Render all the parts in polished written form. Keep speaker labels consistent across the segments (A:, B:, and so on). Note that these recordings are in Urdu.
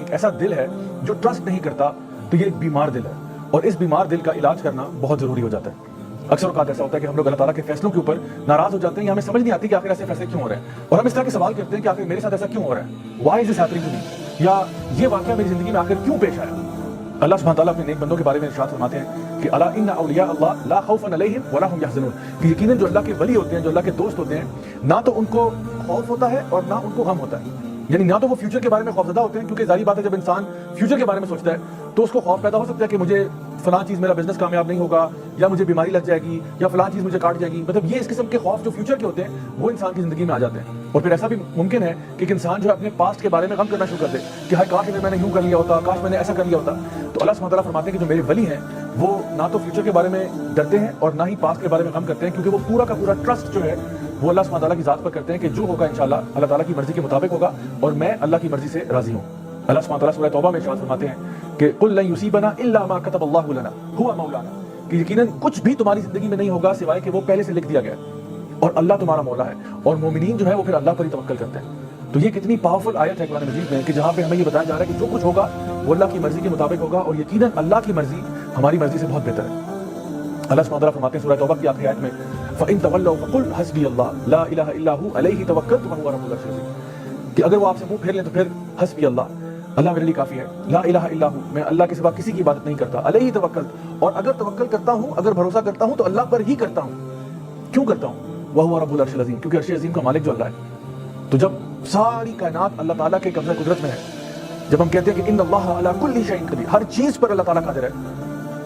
A: ایک ایسا دل ہے جو ٹرسٹ نہیں کرتا تو یہ ایک بیمار دل ہے، اور اس بیمار دل کا علاج کرنا بہت ضروری ہو جاتا ہے۔ اکثر اوقات ایسا ہوتا ہے کہ ہم لوگ اللہ تعالیٰ کے فیصلوں کے اوپر ناراض ہو جاتے ہیں، یا ہمیں سمجھ نہیں آتی کہ آخر ایسے فیصلے کیوں ہو رہے ہیں، اور ہم اس طرح کے سوال کرتے ہیں کہ آخر میرے ساتھ ایسا کیوں ہو رہا ہے، why is this happening to me, یا یہ واقعہ میری زندگی میں آخر کیوں پیش آیا۔ اللہ سبحانہ تعالیٰ اپنے نیک بندوں کے بارے میں ارشاد فرماتے ہیں کہ الا ان اولیاء اللہ لا خوف علیہم ولا هم يحزنون، کہ یقیناً جو اللہ کے ولی ہوتے ہیں، جو اللہ کے دوست ہوتے ہیں، نہ تو ان کو خوف ہوتا ہے اور نہ ان کو غم ہوتا ہے، یعنی نہ تو وہ فیوچر کے بارے میں خوفزدہ ہوتے ہیں، کیونکہ ظاہری بات ہے جب انسان فیوچر کے بارے میں سوچتا ہے تو اس کو خوف پیدا ہو سکتا ہے کہ مجھے فلاں چیز میرا بزنس کامیاب نہیں ہوگا، یا مجھے بیماری لگ جائے گی، یا فلاں چیز مجھے کاٹ جائے گی، مطلب یہ اس قسم کے خوف جو فیوچر کے ہوتے ہیں وہ انسان کی زندگی میں آ جاتے ہیں۔ اور پھر ایسا بھی ممکن ہے کہ ایک انسان جو ہے اپنے پاسٹ کے بارے میں غم کرنا شروع کر دے کہ ہائے کاش میں نے یوں کر لیا ہوتا، کاش میں نے ایسا کر لیا ہوتا۔ تو اللہ سبحانہ تعالیٰ فرماتے ہیں کہ جو میرے ولی ہیں وہ نہ تو فیوچر کے بارے میں ڈرتے ہیں اور نہ ہی پاسٹ کے بارے میں غم کرتے ہیں، کیونکہ وہ پورا کا پورا ٹرسٹ جو ہے وہ اللہ سبحانہ تعالیٰ کی ذات پر کرتے ہیں کہ جو ہوگا انشاءاللہ اللہ تعالیٰ کی مرضی کے مطابق ہوگا، اور میں اللہ کی مرضی سے راضی ہوں۔ اللہ سبحانہ تعالیٰ سورہ توبہ میں ارشاد فرماتے ہیں کہ قل لن یصیبنا الا ما كتب اللہ لنا هو مولانا، کہ یقیناً کچھ بھی تمہاری زندگی میں نہیں ہوگا سوائے کہ وہ پہلے سے لکھ دیا گیا ہے، اور اللہ تمہارا مولا ہے، اور مومنین جو ہے وہ پھر اللہ پر ہی توکل کرتے ہیں۔ تو یہ کتنی پاورفل آیت ہے قرآن مجید میں کہ جہاں پہ ہمیں یہ بتایا جا رہا ہے کہ جو کچھ ہوگا وہ اللہ کی مرضی کے مطابق ہوگا، اور یقیناً اللہ کی مرضی ہماری مرضی سے بہت بہتر ہے۔ اللہ سبحانہ تعالیٰ فرماتے ہیں سورہ توبہ کی آخری آیت میں فَإِن تَوَلَّوْا فَقُلْ حَسْبِيَ اللَّهُ لَا إِلَٰهَ إِلَّا هُوَ عَلَيْهِ تَوَكَّلْتُ وَهُوَ رَبُّ الْعَرْشِ الْعَظِيمِ، کہ اگر وہ آپ سے منہ پھیر لیں تو پھر حسبی اللہ، اللہ میرے لیے کافی ہے، لا الہ الا ہو، میں اللہ کے سوا کسی کی عبادت نہیں کرتا، علیہ توکلت، اور اگر توکل کرتا ہوں، اگر بھروسہ کرتا ہوں تو اللہ پر ہی کرتا ہوں۔ کیوں کرتا ہوں؟ وَهُوَ رَبُّ الْعَرْشِ الْعَظِيمِ، کیونکہ عرش عظیم کا مالک جو اللہ ہے۔ تو جب ساری کائنات اللہ تعالیٰ کے قبضہ قدرت میں ہے، جب ہم کہتے ہیں کہ ان اللہ علی کل شیء قدیر، ہر چیز پر اللہ تعالیٰ قادر ہے،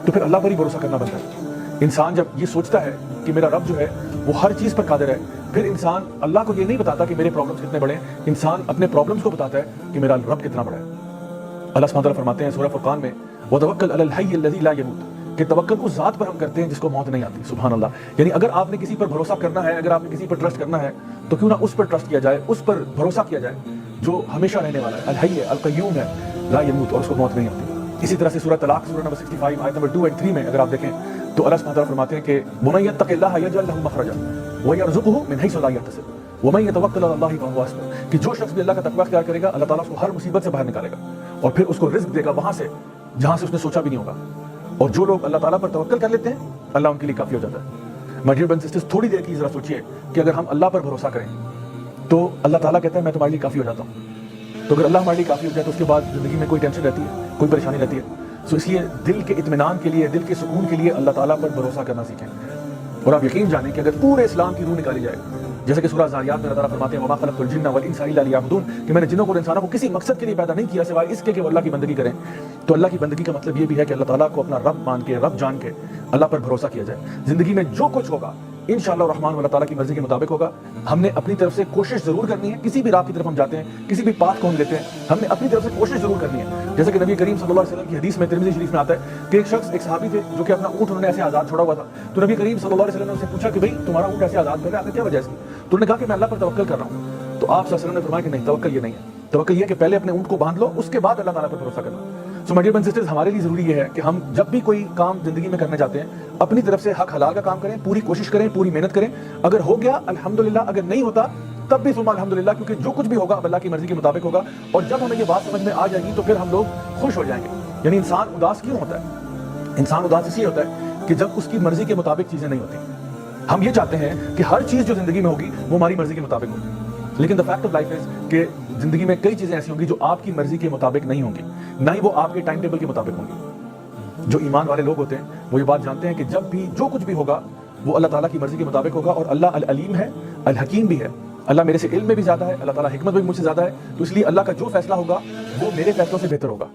A: تو پھر اللہ پر ہی بھروسہ کرنا بنتا ہے۔ انسان جب یہ سوچتا ہے کہ میرا رب جو ہے وہ ہر چیز پر قادر ہے، پھر انسان اللہ کو یہ نہیں بتاتا کہ میرے پرابلمز کتنے بڑے ہیں، انسان اپنے پرابلمز کو بتاتا ہے کہ میرا رب کتنا بڑا ہے۔ اللہ سبحانہ وتعالیٰ فرماتے ہیں سورہ فرقان میں وَتَوَكَّلْ عَلَى الْحَيِّ الَّذِي لَا يَمُوتُ، کہ توکل اس ذات پر ہم کرتے ہیں جس کو موت نہیں آتی۔ سبحان اللہ، یعنی اگر آپ نے کسی پر بھروسہ کرنا ہے، اگر آپ نے کسی پر ٹرسٹ کرنا ہے تو کیوں نہ اس پر ٹرسٹ کیا جائے، اس پر بھروسہ کیا جائے جو ہمیشہ رہنے والا ہے، الحی ہے، القیوم ہے، لا يموت، اور اس کو موت نہیں آتی۔ اسی طرح سے سورہ طلاق سورہ نمبر 65 آیت نمبر 2 اور 3 میں اگر آپ دیکھیں تو اللہ سبحانہ تعالیٰ فرماتے ہیں کہ وَمَن يَتَّقِ اللَّهَ يَجْعَل لَهُ مَخْرَجًا وَيَرْزُقْهُ مِنْ حَيْثُ لَا يَحْتَسِبُ وَمَن يَتَوَكَّلْ عَلَى اللَّهِ فَهُوَ حَسْبُهُ، کہ جو شخص بھی اللہ کا تقویٰ اختیار کرے گا اللہ تعالیٰ اس کو ہر مصیبت سے باہر نکالے گا، اور پھر اس کو رزق دے گا وہاں سے جہاں سے اس نے سوچا بھی نہیں ہوگا۔ اور جو لوگ اللہ تعالیٰ پر توکل کر لیتے ہیں اللہ ان کے لیے کافی ہو جاتا ہے۔ مائی ڈیئر برادرز اینڈ سسٹرز، تھوڑی دیر کی ذرا سوچیے کہ اگر ہم اللہ پر بھروسہ کریں تو اللہ تعالیٰ کہتا ہے میں تمہارے لیے کافی ہو جاتا ہوں۔ تو اگر اللہ ہمارے لیے کافی ہو جائے تو اس کے بعد زندگی میں کوئی ٹینشن رہتی ہے، کوئی پریشانی رہتی ہے؟ سو اس لیے دل کے اطمینان کے لیے، دل کے سکون کے لیے اللہ تعالیٰ پر بھروسہ کرنا سیکھیں، اور آپ یقین جانیں کہ اگر پورے اسلام کی روح نکالی جائے، جیسے کہ سورہ زاریات میں اللہ تعالیٰ فرماتے ہیں وَمَا خَلَقْتُ الْجِنَّ وَالْإِنسَ إِلَّا لِيَعْبُدُونِ، کہ میں نے جنوں کو اور انسانوں کو کسی مقصد کے لیے پیدا نہیں کیا سوائے اس کے کہ وہ اللہ کی بندگی کریں۔ تو اللہ کی بندگی کا مطلب یہ بھی ہے کہ اللہ تعالیٰ کو اپنا رب مان کے، رب جان کے اللہ پر بھروسہ کیا جائے۔ زندگی میں جو کچھ ہوگا انشاءاللہ الرحمن اللہ تعالیٰ کی مرضی کے مطابق ہوگا۔ ہم نے اپنی طرف سے کوشش ضرور کرنی ہے، کسی بھی راہ کی طرف ہم جاتے ہیں، کسی بھی پاتھ کو ہم لیتے ہیں، ہم نے اپنی طرف سے کوشش ضرور کرنی ہے۔ جیسے کہ نبی کریم صلی اللہ علیہ وسلم کی حدیث میں ترمذی شریف میں آتا ہے کہ ایک شخص، ایک صحابی تھے جو کہ اپنا اونٹ انہوں نے ایسے آزاد چھوڑا ہوا تھا، تو نبی کریم صلی اللہ علیہ وسلم نے اس سے پوچھا کہ بھائی تمہارا اونٹ ایسے آزاد کر رہا ہے، آپ نے کیا وجہ اس کی؟ تو انہوں نے کہا کہ میں اللہ پر توکل کر رہا ہوں۔ تو آپ صلی اللہ علیہ وسلم نے فرمایا کہ نہیں، توکل یہ نہیں ہے، توکل یہ ہے کہ پہلے اپنے اونٹ کو باندھ لو، اس کے بعد اللہ تعالیٰ پر بھروسہ کرنا۔ So my dear brothers and sisters, ہمارے لیے ضروری یہ ہے کہ ہم جب بھی کوئی کام زندگی میں کرنے جاتے ہیں اپنی طرف سے حق حلال کا کام کریں، پوری کوشش کریں، پوری محنت کریں۔ اگر ہو گیا الحمدللہ، اگر نہیں ہوتا تب بھی ثم الحمدللہ، کیونکہ جو کچھ بھی ہوگا اب اللہ کی مرضی کے مطابق ہوگا۔ اور جب ہمیں یہ بات سمجھ میں آ جائے گی تو پھر ہم لوگ خوش ہو جائیں گے۔ یعنی انسان اداس کیوں ہوتا ہے؟ انسان اداس اس لیے ہوتا ہے کہ جب اس کی مرضی کے مطابق چیزیں نہیں ہوتی۔ ہم یہ چاہتے ہیں کہ ہر چیز جو زندگی میں ہوگی وہ ہماری مرضی کے مطابق ہوگی، لیکن the fact of life is کہ زندگی میں کئی چیزیں ایسی ہوں گی جو آپ کی مرضی کے مطابق نہیں ہوں گی، نہ ہی وہ آپ کے ٹائم ٹیبل کے مطابق ہوں گی۔ جو ایمان والے لوگ ہوتے ہیں وہ یہ بات جانتے ہیں کہ جب بھی جو کچھ بھی ہوگا وہ اللہ تعالیٰ کی مرضی کے مطابق ہوگا، اور اللہ العلیم ہے، الحکیم بھی ہے۔ اللہ میرے سے علم میں بھی زیادہ ہے، اللہ تعالیٰ حکمت میں بھی مجھ سے زیادہ ہے، تو اس لیے اللہ کا جو فیصلہ ہوگا وہ میرے فیصلوں سے بہتر ہوگا۔